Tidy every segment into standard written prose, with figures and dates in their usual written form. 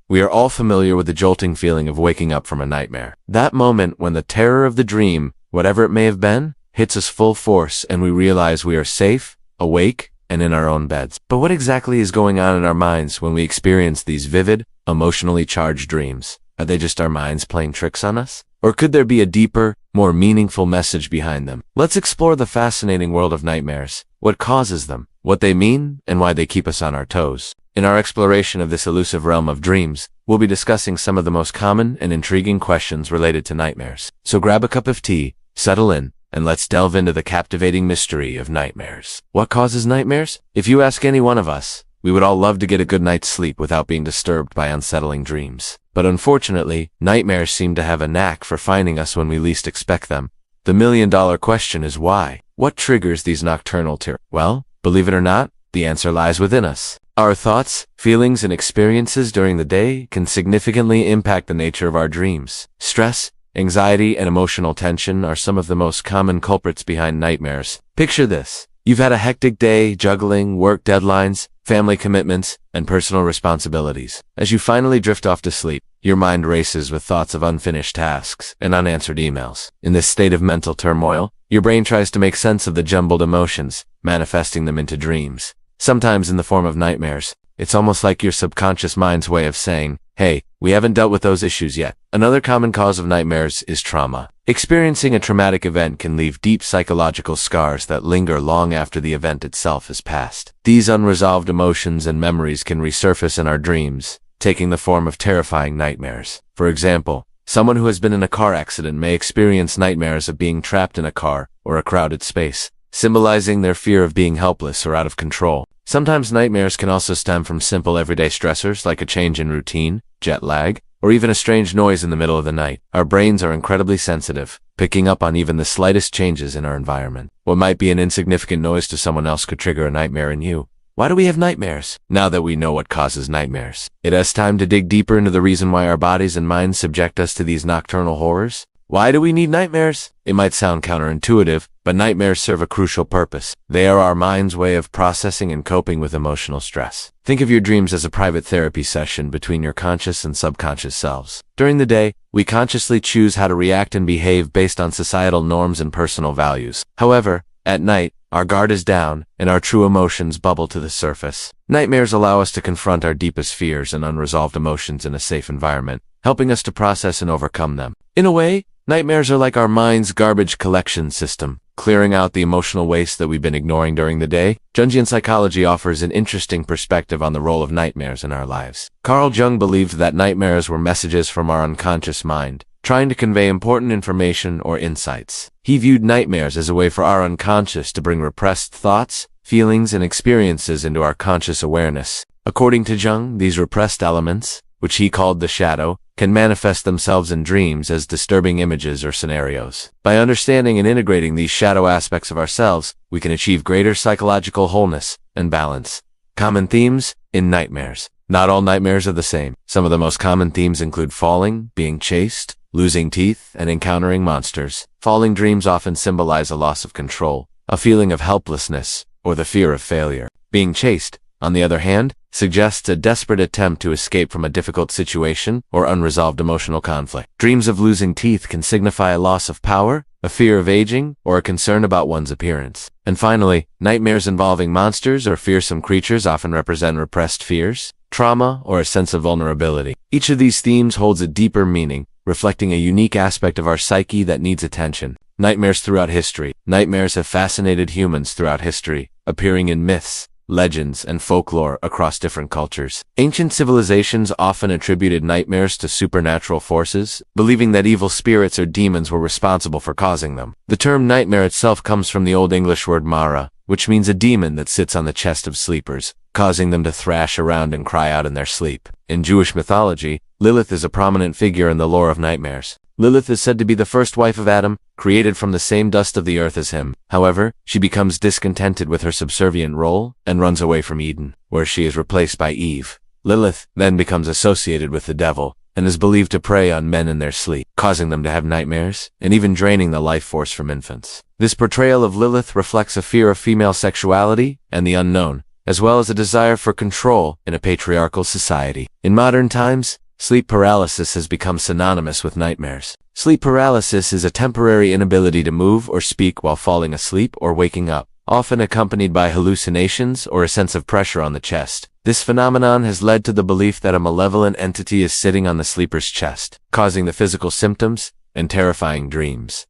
We are all familiar with the jolting feeling of waking up from a nightmare. That moment when the terror of the dream, whatever it may have been, hits us full force and we realize we are safe, awake, and in our own beds. But what exactly is going on in our minds when we experience these vivid, emotionally charged dreams? Are they just our minds playing tricks on us? Or could there be a deeper, more meaningful message behind them? Let's explore the fascinating world of nightmares, what causes them, what they mean, and why they keep us on our toes. In our exploration of this elusive realm of dreams, we'll be discussing some of the most common and intriguing questions related to nightmares. So grab a cup of tea, settle in, and let's delve into the captivating mystery of nightmares. What causes nightmares? If you ask any one of us, we would all love to get a good night's sleep without being disturbed by unsettling dreams. But unfortunately, nightmares seem to have a knack for finding us when we least expect them. The million-dollar question is why? What triggers these nocturnal terrors? Well, believe it or not, the answer lies within us. Our thoughts, feelings, and experiences during the day can significantly impact the nature of our dreams. Stress, anxiety, and emotional tension are some of the most common culprits behind nightmares. Picture this. You've had a hectic day juggling work deadlines, family commitments, and personal responsibilities. As you finally drift off to sleep, your mind races with thoughts of unfinished tasks and unanswered emails. In this state of mental turmoil, your brain tries to make sense of the jumbled emotions, manifesting them into dreams. Sometimes in the form of nightmares. It's almost like your subconscious mind's way of saying, hey, we haven't dealt with those issues yet. Another common cause of nightmares is trauma. Experiencing a traumatic event can leave deep psychological scars that linger long after the event itself has passed. These unresolved emotions and memories can resurface in our dreams, taking the form of terrifying nightmares. For example, someone who has been in a car accident may experience nightmares of being trapped in a car or a crowded space, symbolizing their fear of being helpless or out of control. Sometimes nightmares can also stem from simple everyday stressors like a change in routine, jet lag, or even a strange noise in the middle of the night. Our brains are incredibly sensitive, picking up on even the slightest changes in our environment. What might be an insignificant noise to someone else could trigger a nightmare in you. Why do we have nightmares? Now that we know what causes nightmares, it is time to dig deeper into the reason why our bodies and minds subject us to these nocturnal horrors. Why do we need nightmares? It might sound counterintuitive, but nightmares serve a crucial purpose. They are our mind's way of processing and coping with emotional stress. Think of your dreams as a private therapy session between your conscious and subconscious selves. During the day, we consciously choose how to react and behave based on societal norms and personal values. However, at night, our guard is down, and our true emotions bubble to the surface. Nightmares allow us to confront our deepest fears and unresolved emotions in a safe environment, helping us to process and overcome them. In a way, nightmares are like our mind's garbage collection system, clearing out the emotional waste that we've been ignoring during the day. Jungian psychology offers an interesting perspective on the role of nightmares in our lives. Carl Jung believed that nightmares were messages from our unconscious mind, trying to convey important information or insights. He viewed nightmares as a way for our unconscious to bring repressed thoughts, feelings, and experiences into our conscious awareness. According to Jung, these repressed elements, which he called the shadow, can manifest themselves in dreams as disturbing images or scenarios. By understanding and integrating these shadow aspects of ourselves, we can achieve greater psychological wholeness and balance. Common themes in nightmares. Not all nightmares are the same. Some of the most common themes include falling, being chased, losing teeth, and encountering monsters. Falling dreams often symbolize a loss of control, a feeling of helplessness, or the fear of failure. Being chased, on the other hand, suggests a desperate attempt to escape from a difficult situation or unresolved emotional conflict. Dreams of losing teeth can signify a loss of power, a fear of aging, or a concern about one's appearance. And finally, nightmares involving monsters or fearsome creatures often represent repressed fears, trauma, or a sense of vulnerability. Each of these themes holds a deeper meaning, reflecting a unique aspect of our psyche that needs attention. Nightmares throughout history. Nightmares have fascinated humans throughout history, appearing in myths, legends, and folklore across different cultures. Ancient civilizations often attributed nightmares to supernatural forces, believing that evil spirits or demons were responsible for causing them. The term nightmare itself comes from the Old English word mara, which means a demon that sits on the chest of sleepers, causing them to thrash around and cry out in their sleep. In Jewish mythology, Lilith is a prominent figure in the lore of nightmares. Lilith is said to be the first wife of Adam, created from the same dust of the earth as him. However, she becomes discontented with her subservient role and runs away from Eden, where she is replaced by Eve. Lilith then becomes associated with the devil and is believed to prey on men in their sleep, causing them to have nightmares and even draining the life force from infants. This portrayal of Lilith reflects a fear of female sexuality and the unknown, as well as a desire for control in a patriarchal society. In modern times, sleep paralysis has become synonymous with nightmares. Sleep paralysis is a temporary inability to move or speak while falling asleep or waking up, often accompanied by hallucinations or a sense of pressure on the chest. This phenomenon has led to the belief that a malevolent entity is sitting on the sleeper's chest, causing the physical symptoms and terrifying dreams.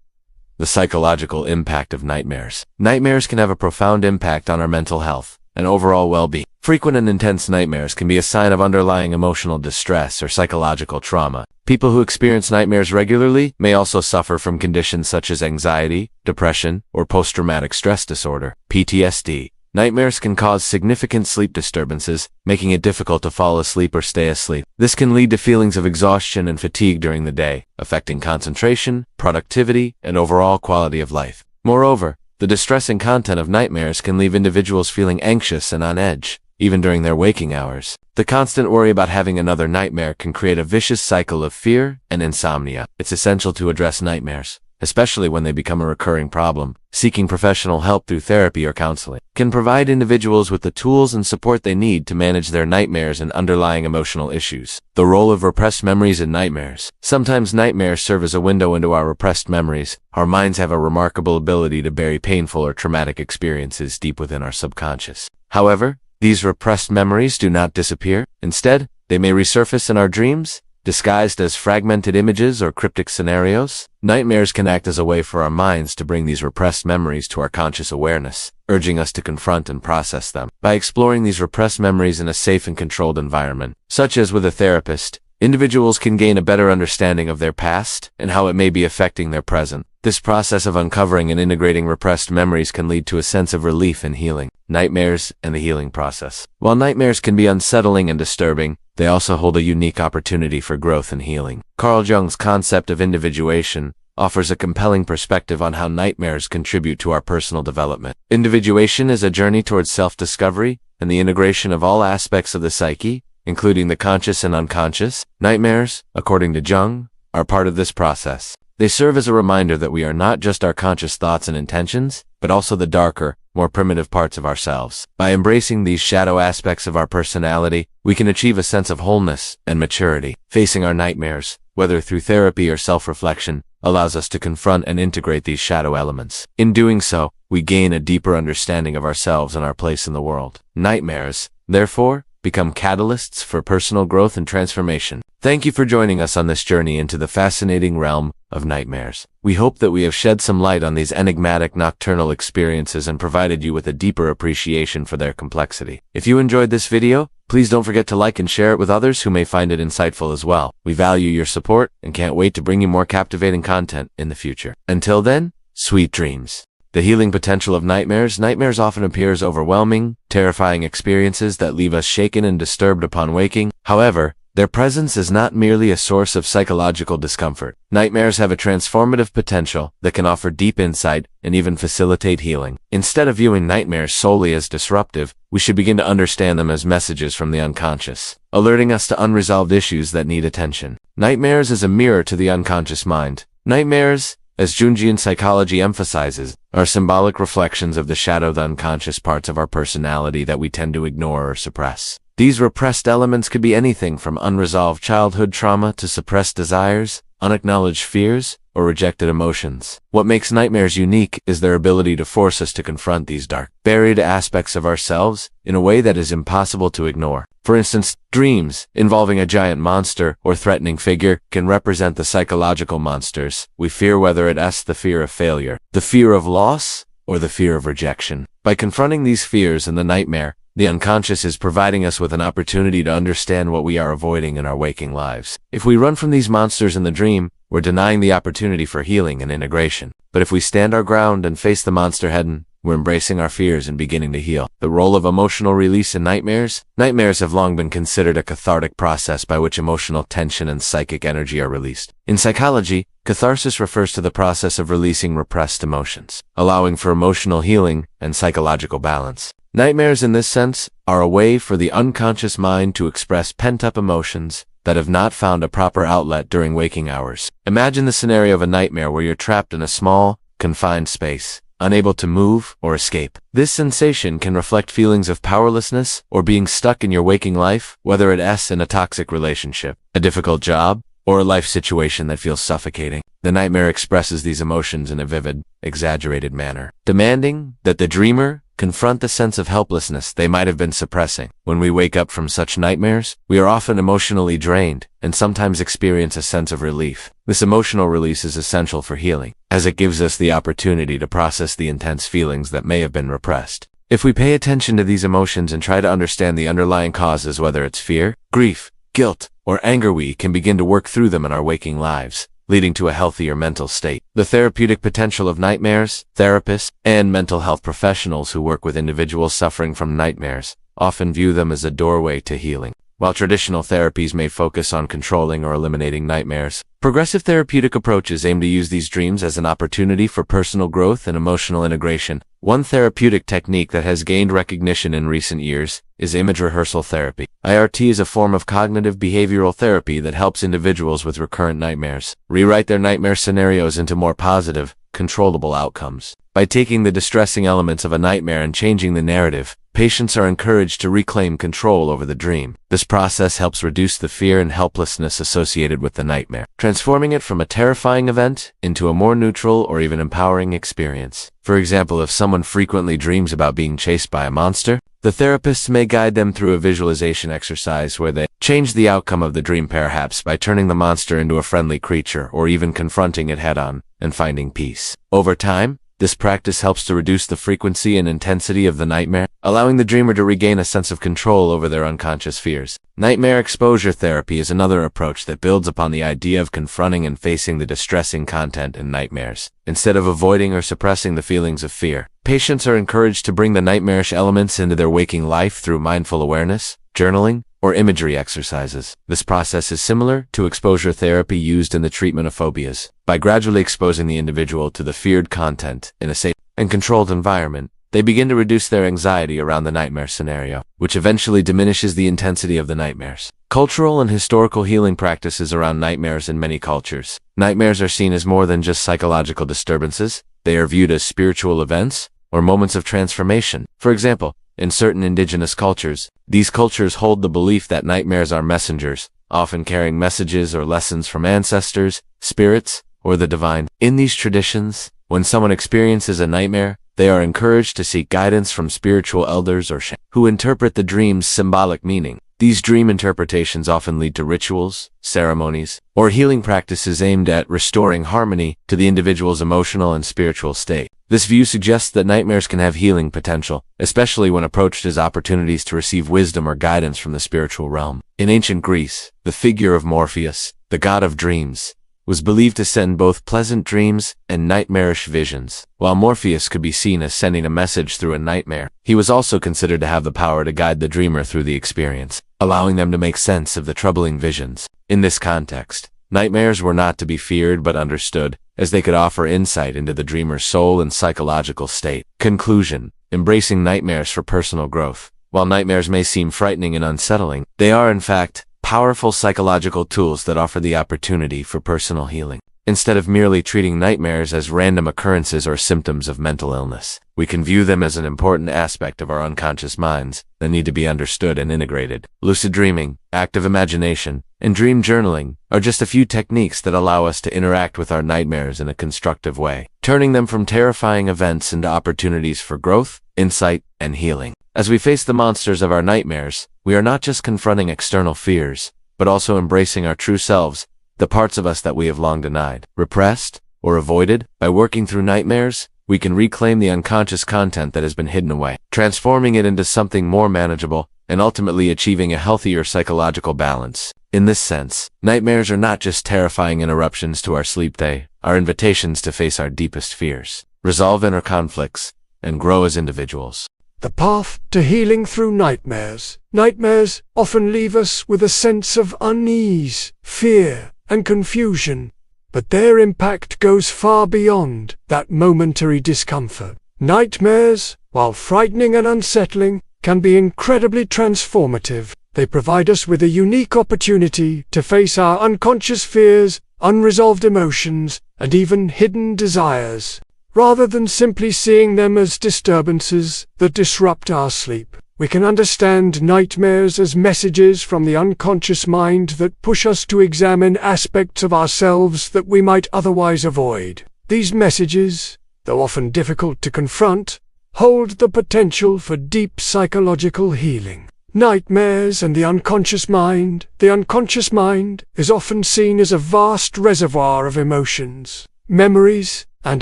The psychological impact of nightmares. Nightmares can have a profound impact on our mental health and overall well-being. Frequent and intense nightmares can be a sign of underlying emotional distress or psychological trauma. People who experience nightmares regularly may also suffer from conditions such as anxiety, depression, or post-traumatic stress disorder, PTSD. Nightmares can cause significant sleep disturbances, making it difficult to fall asleep or stay asleep. This can lead to feelings of exhaustion and fatigue during the day, affecting concentration, productivity, and overall quality of life. Moreover, the distressing content of nightmares can leave individuals feeling anxious and on edge, even during their waking hours. The constant worry about having another nightmare can create a vicious cycle of fear and insomnia. It's essential to address nightmares, especially when they become a recurring problem. Seeking professional help through therapy or counseling can provide individuals with the tools and support they need to manage their nightmares and underlying emotional issues. The role of repressed memories in nightmares. Sometimes nightmares serve as a window into our repressed memories. Our minds have a remarkable ability to bury painful or traumatic experiences deep within our subconscious. However, these repressed memories do not disappear. Instead, they may resurface in our dreams, disguised as fragmented images or cryptic scenarios. Nightmares can act as a way for our minds to bring these repressed memories to our conscious awareness, urging us to confront and process them. By exploring these repressed memories in a safe and controlled environment, such as with a therapist, individuals can gain a better understanding of their past and how it may be affecting their present. This process of uncovering and integrating repressed memories can lead to a sense of relief and healing. Nightmares and the healing process. While nightmares can be unsettling and disturbing, they also hold a unique opportunity for growth and healing. Carl Jung's concept of individuation offers a compelling perspective on how nightmares contribute to our personal development. Individuation is a journey towards self-discovery and the integration of all aspects of the psyche, including the conscious and unconscious. Nightmares, according to Jung, are part of this process. They serve as a reminder that we are not just our conscious thoughts and intentions, but also the darker, more primitive parts of ourselves. By embracing these shadow aspects of our personality, we can achieve a sense of wholeness and maturity. Facing our nightmares, whether through therapy or self-reflection, allows us to confront and integrate these shadow elements. In doing so, we gain a deeper understanding of ourselves and our place in the world. Nightmares, therefore, become catalysts for personal growth and transformation. Thank you for joining us on this journey into the fascinating realm of nightmares. We hope that we have shed some light on these enigmatic nocturnal experiences and provided you with a deeper appreciation for their complexity. If you enjoyed this video, please don't forget to like and share it with others who may find it insightful as well. We value your support and can't wait to bring you more captivating content in the future. Until then, sweet dreams. The healing potential of nightmares. Nightmares often appear as overwhelming, terrifying experiences that leave us shaken and disturbed upon waking. However, their presence is not merely a source of psychological discomfort. Nightmares have a transformative potential that can offer deep insight and even facilitate healing. Instead of viewing nightmares solely as disruptive, we should begin to understand them as messages from the unconscious, alerting us to unresolved issues that need attention. Nightmares is a mirror to the unconscious mind. Nightmares, as Jungian psychology emphasizes, are symbolic reflections of the shadowed unconscious parts of our personality that we tend to ignore or suppress. These repressed elements could be anything from unresolved childhood trauma to suppressed desires, unacknowledged fears, or rejected emotions. What makes nightmares unique is their ability to force us to confront these dark, buried aspects of ourselves in a way that is impossible to ignore. For instance, dreams involving a giant monster or threatening figure can represent the psychological monsters we fear, whether it's the fear of failure, the fear of loss, or the fear of rejection. By confronting these fears in the nightmare, the unconscious is providing us with an opportunity to understand what we are avoiding in our waking lives. If we run from these monsters in the dream, we're denying the opportunity for healing and integration. But if we stand our ground and face the monster head-on, we're embracing our fears and beginning to heal. The role of emotional release in nightmares. Nightmares have long been considered a cathartic process by which emotional tension and psychic energy are released. In psychology, catharsis refers to the process of releasing repressed emotions, allowing for emotional healing and psychological balance. Nightmares, in this sense, are a way for the unconscious mind to express pent-up emotions that have not found a proper outlet during waking hours. Imagine the scenario of a nightmare where you're trapped in a small, confined space. unable to move or escape. This sensation can reflect feelings of powerlessness or being stuck in your waking life, whether it's in a toxic relationship, a difficult job, or a life situation that feels suffocating. The nightmare expresses these emotions in a vivid, exaggerated manner, demanding that the dreamer confront the sense of helplessness they might have been suppressing. When we wake up from such nightmares, we are often emotionally drained and sometimes experience a sense of relief. This emotional release is essential for healing, as it gives us the opportunity to process the intense feelings that may have been repressed. If we pay attention to these emotions and try to understand the underlying causes, whether it's fear, grief, guilt, or anger, we can begin to work through them in our waking lives, leading to a healthier mental state. The therapeutic potential of nightmares. Therapists and mental health professionals who work with individuals suffering from nightmares often view them as a doorway to healing. While traditional therapies may focus on controlling or eliminating nightmares, progressive therapeutic approaches aim to use these dreams as an opportunity for personal growth and emotional integration. One therapeutic technique that has gained recognition in recent years is image rehearsal therapy. IRT is a form of cognitive behavioral therapy that helps individuals with recurrent nightmares rewrite their nightmare scenarios into more positive, controllable outcomes. By taking the distressing elements of a nightmare and changing the narrative, patients are encouraged to reclaim control over the dream. This process helps reduce the fear and helplessness associated with the nightmare, transforming it from a terrifying event into a more neutral or even empowering experience. For example, if someone frequently dreams about being chased by a monster, the therapist may guide them through a visualization exercise where they change the outcome of the dream, perhaps by turning the monster into a friendly creature or even confronting it head-on and finding peace. Over time, this practice helps to reduce the frequency and intensity of the nightmare, allowing the dreamer to regain a sense of control over their unconscious fears. Nightmare exposure therapy is another approach that builds upon the idea of confronting and facing the distressing content in nightmares. Instead of avoiding or suppressing the feelings of fear, patients are encouraged to bring the nightmarish elements into their waking life through mindful awareness, journaling, or imagery exercises. This process is similar to exposure therapy used in the treatment of phobias. By gradually exposing the individual to the feared content in a safe and controlled environment, they begin to reduce their anxiety around the nightmare scenario, which eventually diminishes the intensity of the nightmares. Cultural and historical healing practices around nightmares. In many cultures, nightmares are seen as more than just psychological disturbances. They are viewed as spiritual events or moments of transformation. For example, in certain indigenous cultures, these cultures hold the belief that nightmares are messengers, often carrying messages or lessons from ancestors, spirits, or the divine. In these traditions, when someone experiences a nightmare, they are encouraged to seek guidance from spiritual elders or shamans who interpret the dream's symbolic meaning. These dream interpretations often lead to rituals, ceremonies, or healing practices aimed at restoring harmony to the individual's emotional and spiritual state. This view suggests that nightmares can have healing potential, especially when approached as opportunities to receive wisdom or guidance from the spiritual realm. In ancient Greece, the figure of Morpheus, the god of dreams, was believed to send both pleasant dreams and nightmarish visions. While Morpheus could be seen as sending a message through a nightmare, he was also considered to have the power to guide the dreamer through the experience, allowing them to make sense of the troubling visions. In this context, nightmares were not to be feared but understood, as they could offer insight into the dreamer's soul and psychological state. Conclusion: embracing nightmares for personal growth. While nightmares may seem frightening and unsettling, they are in fact powerful psychological tools that offer the opportunity for personal healing. Instead of merely treating nightmares as random occurrences or symptoms of mental illness, we can view them as an important aspect of our unconscious minds that need to be understood and integrated. Lucid dreaming, active imagination, and dream journaling are just a few techniques that allow us to interact with our nightmares in a constructive way, turning them from terrifying events into opportunities for growth, insight, and healing. As we face the monsters of our nightmares, we are not just confronting external fears, but also embracing our true selves, the parts of us that we have long denied, repressed, or avoided. By working through nightmares, we can reclaim the unconscious content that has been hidden away, transforming it into something more manageable, and ultimately achieving a healthier psychological balance. In this sense, nightmares are not just terrifying interruptions to our sleep, they are invitations to face our deepest fears, resolve inner conflicts, and grow as individuals. The path to healing through nightmares. Nightmares often leave us with a sense of unease, fear, and confusion, but their impact goes far beyond that momentary discomfort. Nightmares, while frightening and unsettling, can be incredibly transformative. They provide us with a unique opportunity to face our unconscious fears, unresolved emotions, and even hidden desires. rather than simply seeing them as disturbances that disrupt our sleep. We can understand nightmares as messages from the unconscious mind that push us to examine aspects of ourselves that we might otherwise avoid. These messages, though often difficult to confront, hold the potential for deep psychological healing. Nightmares and the unconscious mind. The unconscious mind is often seen as a vast reservoir of emotions, memories, and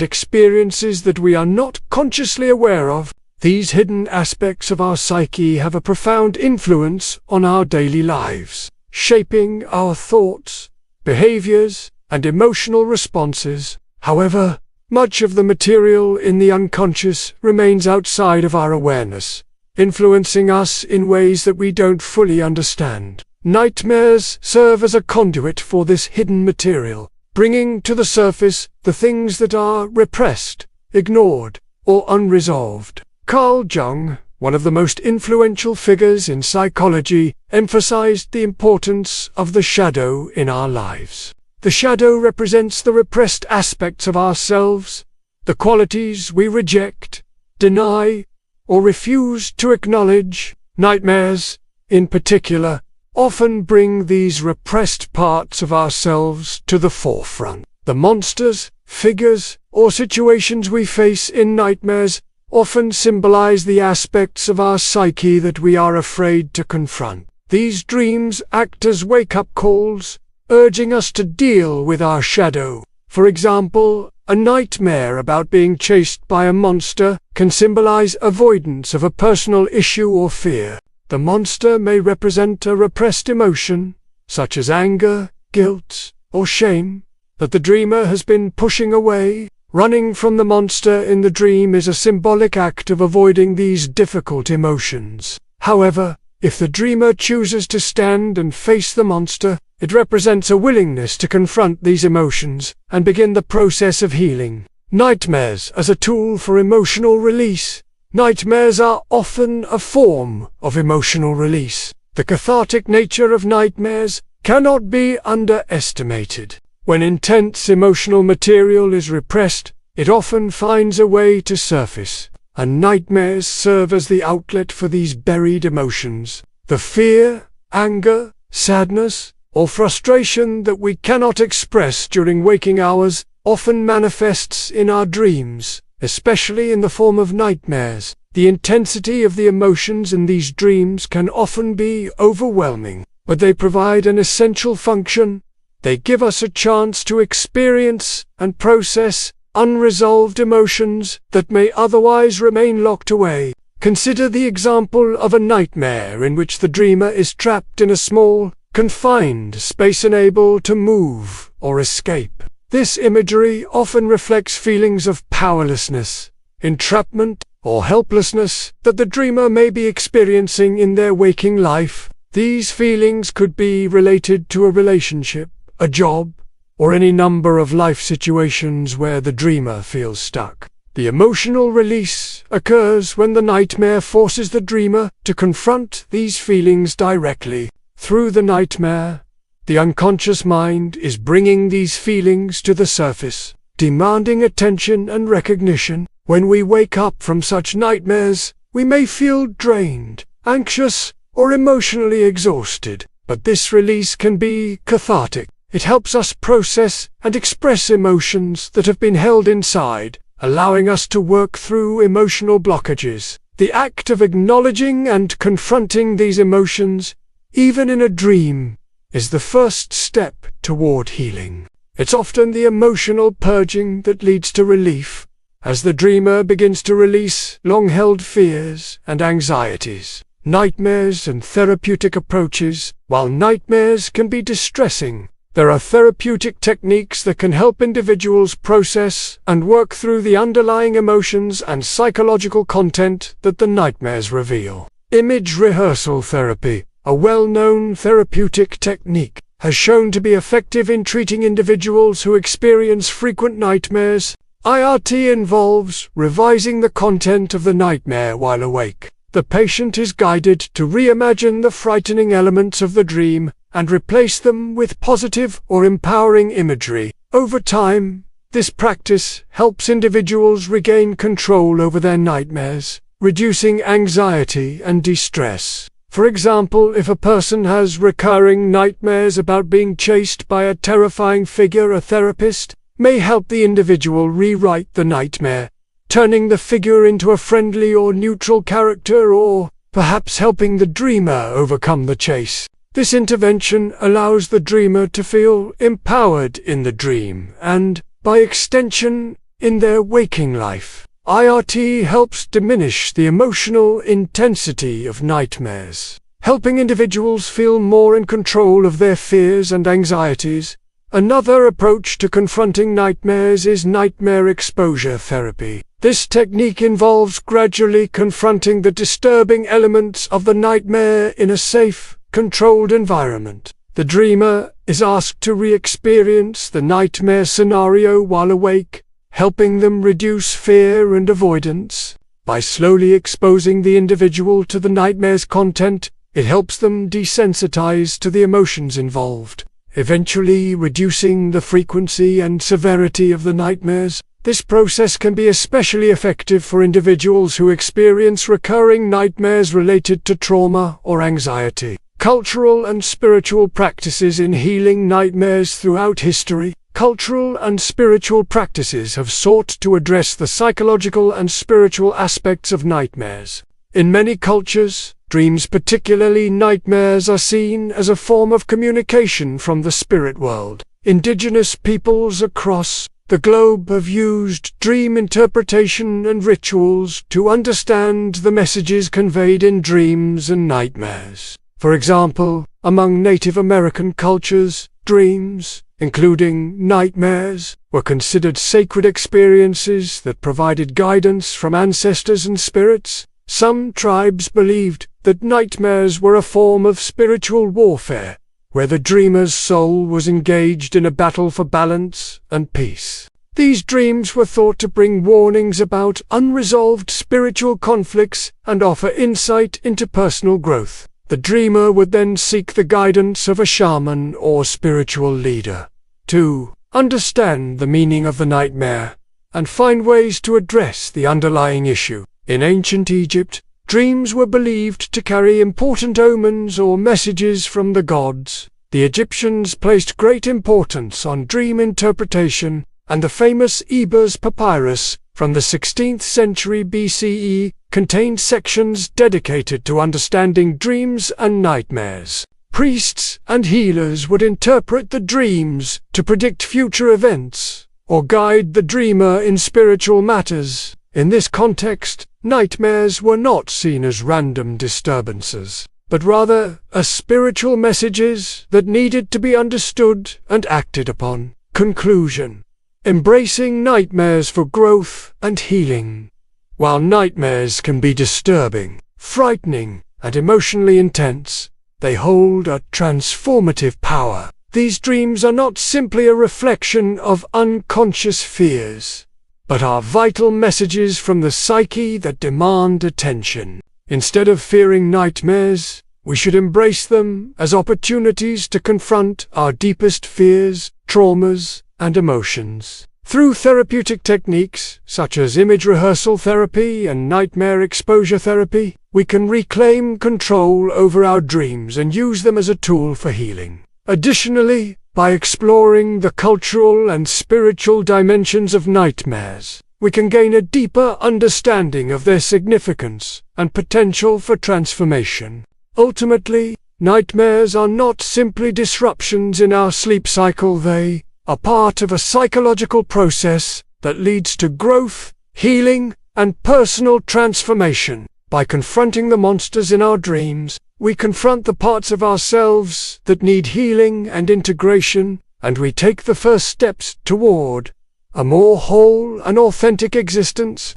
experiences that we are not consciously aware of. These hidden aspects of our psyche have a profound influence on our daily lives, shaping our thoughts, behaviors, and emotional responses. However, much of the material in the unconscious remains outside of our awareness, influencing us in ways that we don't fully understand. Nightmares serve as a conduit for this hidden material, bringing to the surface the things that are repressed, ignored, or unresolved. Carl Jung, one of the most influential figures in psychology, emphasized the importance of the shadow in our lives. The shadow represents the repressed aspects of ourselves, the qualities we reject, deny, or refuse to acknowledge. Nightmares, in particular, often bring these repressed parts of ourselves to the forefront. The monsters, figures, or situations we face in nightmares often symbolize the aspects of our psyche that we are afraid to confront. These dreams act as wake-up calls, urging us to deal with our shadow. For example, a nightmare about being chased by a monster can symbolize avoidance of a personal issue or fear. The monster may represent a repressed emotion, such as anger, guilt, or shame, that the dreamer has been pushing away. Running from the monster in the dream is a symbolic act of avoiding these difficult emotions. However, if the dreamer chooses to stand and face the monster, it represents a willingness to confront these emotions and begin the process of healing. Nightmares as a tool for emotional release. Nightmares are often a form of emotional release. The cathartic nature of nightmares cannot be underestimated. When intense emotional material is repressed, it often finds a way to surface, and nightmares serve as the outlet for these buried emotions. The fear, anger, sadness, or frustration that we cannot express during waking hours often manifests in our dreams, especially in the form of nightmares. The intensity of the emotions in these dreams can often be overwhelming, but they provide an essential function. They give us a chance to experience and process unresolved emotions that may otherwise remain locked away. Consider the example of a nightmare in which the dreamer is trapped in a small, confined space, unable to move or escape. This imagery often reflects feelings of powerlessness, entrapment, or helplessness that the dreamer may be experiencing in their waking life. These feelings could be related to a relationship, a job, or any number of life situations where the dreamer feels stuck. The emotional release occurs when the nightmare forces the dreamer to confront these feelings directly. Through the nightmare, the unconscious mind is bringing these feelings to the surface, demanding attention and recognition. When we wake up from such nightmares, we may feel drained, anxious, or emotionally exhausted, but this release can be cathartic. It helps us process and express emotions that have been held inside, allowing us to work through emotional blockages. The act of acknowledging and confronting these emotions, even in a dream, is the first step toward healing. It's often the emotional purging that leads to relief, as the dreamer begins to release long-held fears and anxieties. Nightmares and therapeutic approaches. While nightmares can be distressing, there are therapeutic techniques that can help individuals process and work through the underlying emotions and psychological content that the nightmares reveal. Image rehearsal therapy, a well-known therapeutic technique, has shown to be effective in treating individuals who experience frequent nightmares. IRT involves revising the content of the nightmare while awake. The patient is guided to reimagine the frightening elements of the dream and replace them with positive or empowering imagery. Over time, This practice helps individuals regain control over their nightmares, reducing anxiety and distress. For example, if a person has recurring nightmares about being chased by a terrifying figure, a therapist may help the individual rewrite the nightmare, turning the figure into a friendly or neutral character, or perhaps helping the dreamer overcome the chase. This intervention allows the dreamer to feel empowered in the dream and, by extension, in their waking life. IRT helps diminish the emotional intensity of nightmares, helping individuals feel more in control of their fears and anxieties. Another approach to confronting nightmares is nightmare exposure therapy. This technique involves gradually confronting the disturbing elements of the nightmare in a safe, controlled environment. The dreamer is asked to re-experience the nightmare scenario while awake, helping them reduce fear and avoidance. By slowly exposing the individual to the nightmare's content, it helps them desensitize to the emotions involved, eventually reducing the frequency and severity of the nightmares. This process can be especially effective for individuals who experience recurring nightmares related to trauma or anxiety. Cultural and spiritual practices in healing nightmares throughout history. Cultural and spiritual practices have sought to address the psychological and spiritual aspects of nightmares. In many cultures, dreams, particularly nightmares, are seen as a form of communication from the spirit world. Indigenous peoples across the globe have used dream interpretation and rituals to understand the messages conveyed in dreams and nightmares. For example, among Native American cultures, dreams, including nightmares, were considered sacred experiences that provided guidance from ancestors and spirits. Some tribes believed that nightmares were a form of spiritual warfare, where the dreamer's soul was engaged in a battle for balance and peace. These dreams were thought to bring warnings about unresolved spiritual conflicts and offer insight into personal growth. The dreamer would then seek the guidance of a shaman or spiritual leader to understand the meaning of the nightmare and find ways to address the underlying issue. In ancient Egypt, dreams were believed to carry important omens or messages from the gods. The Egyptians placed great importance on dream interpretation, and the famous Ebers Papyrus from the 16th century BCE contained sections dedicated to understanding dreams and nightmares. Priests and healers would interpret the dreams to predict future events or guide the dreamer in spiritual matters. In this context, nightmares were not seen as random disturbances, but rather as spiritual messages that needed to be understood and acted upon. Conclusion: embracing nightmares for growth and healing. While nightmares can be disturbing, frightening, and emotionally intense, they hold a transformative power. These dreams are not simply a reflection of unconscious fears, but are vital messages from the psyche that demand attention. Instead of fearing nightmares, we should embrace them as opportunities to confront our deepest fears, traumas, and emotions. Through therapeutic techniques, such as image rehearsal therapy and nightmare exposure therapy, we can reclaim control over our dreams and use them as a tool for healing. Additionally, by exploring the cultural and spiritual dimensions of nightmares, we can gain a deeper understanding of their significance and potential for transformation. Ultimately, nightmares are not simply disruptions in our sleep cycle. They are part of a psychological process that leads to growth, healing, and personal transformation. By confronting the monsters in our dreams, we confront the parts of ourselves that need healing and integration, and we take the first steps toward a more whole and authentic existence.